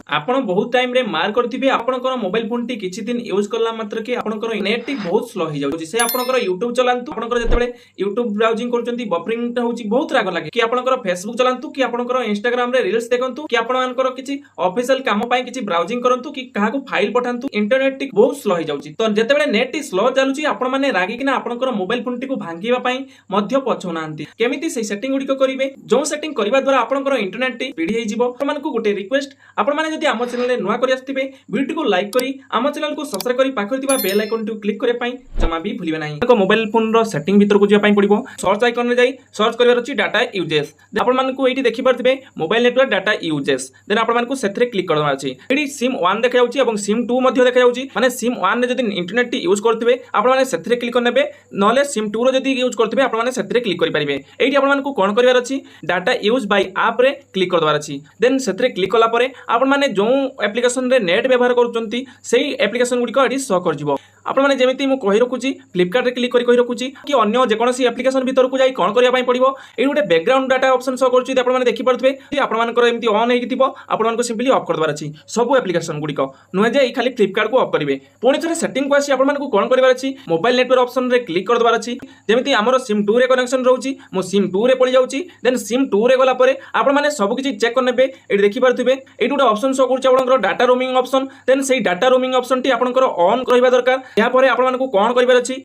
आपण बहुत टाइम रे मार करथिबे आपनकर मोबाइल फोन टी किछि दिन यूज करला मात्र कि आपनकर नेट टी बहुत स्लो हो जाउछि से आपनकर YouTube चलांतु आपनकर जतेबेले YouTube ब्राउजिंग करचंती बफरिंग होउछि बहुत राग लागे कि आपनकर Facebook चलांतु कि आपनकर Instagram रे रील्स देखंतु कि आपनकर किछि ऑफिशियल काम पई किछि ब्राउजिंग करंतु कि काहा को फाइल पठांतु इंटरनेट टी बहुत स्लो हो जाउछि तो जतेबेले नेट टी स्लो चालुछि आपण माने रागी किना आपनकर मोबाइल फोन टी को भांगीबा पई मध्य पछोनांती केमिति से सेटिंग गुडी को करिवे जो सेटिंग करबा द्वारा आपनकर इंटरनेट टी पीडी हे जिवो आपण को गोटे रिक्वेस्ट आपण माने जदि आम चैनल रे नुवा करि आस्थिबे वीडियो को लाइक करी आम चैनल को सब्सक्राइब करी पाखर थिबा बेल आइकन टू क्लिक करे पई जमा भी भूलिबे नाही को मोबाइल फोन रो सेटिंग भीतर को जिया पई पड़िबो सर्च आइकन रे जाई सर्च करिवार अछि डाटा यूजेस आपण मान को एठी देखि परथिबे mobile network data usages then आपण मान को सेथरे क्लिक करवा अछि एठी सिम 1 देखा जाउछि एवं सिम 2 मध्ये देखा जाउछि माने सिम 1 रे जदि इंटरनेट टी यूज करथिबे आपण माने सेथरे क्लिक करनेबे नले सिम 2 रो जदि यूज करथिबे आपण माने सेथरे क्लिक करि परिबे एठी आपण मान को कोन करिवार अछि डाटा यूज बाय ऐप रे क्लिक करदवार अछि देन सेथरे क्लिक कला परे आपण माने जो एप्लिकेशन रे नेट व्यवहार करचंती सेही एप्लिकेशन गुडी को एठी शो कर जिवो आपण माने जेमिति मु कहि रखुची फ्लिपकार्ट रे क्लिक करि रखुची कि अन्य जे कोनसी एप्लिकेशन भीतर को जाई कोन करिया पई पड़िबो एठी गोटे बैकग्राउंड डाटा ऑप्शन शो करची आपण माने देखि परथबे कि आपण मानकर एमिति ऑन हेकि थिबो आपण मानको सिंपली ऑफ कर दवार अछि सब एप्लिकेशन गुडी को नुहे जे खाली फ्लिपकार्ट को ऑफ करिवे पुणी थरे सेटिंग को आसी आपण मानको कोन करिवार अछि मोबाइल नेटवर्क ऑप्शन रे क्लिक कर दवार अछि जेमिति हमर सिम 2 रे कनेक्शन रहउची मो सिम 2 रे पळि जाउची देन सिम 2 रे गला परे आपण माने सब किछि चेक करनेबे एठी देखि परथबे एठी गोटे ऑप्शन शो करची आपनकर डाटा रोमिंग ऑप्शन देन सेही डाटा रोमिंग ऑप्शन टी आपनकर ऑन करिबा दरकार या परे आपण मानको कोन करिवार अछि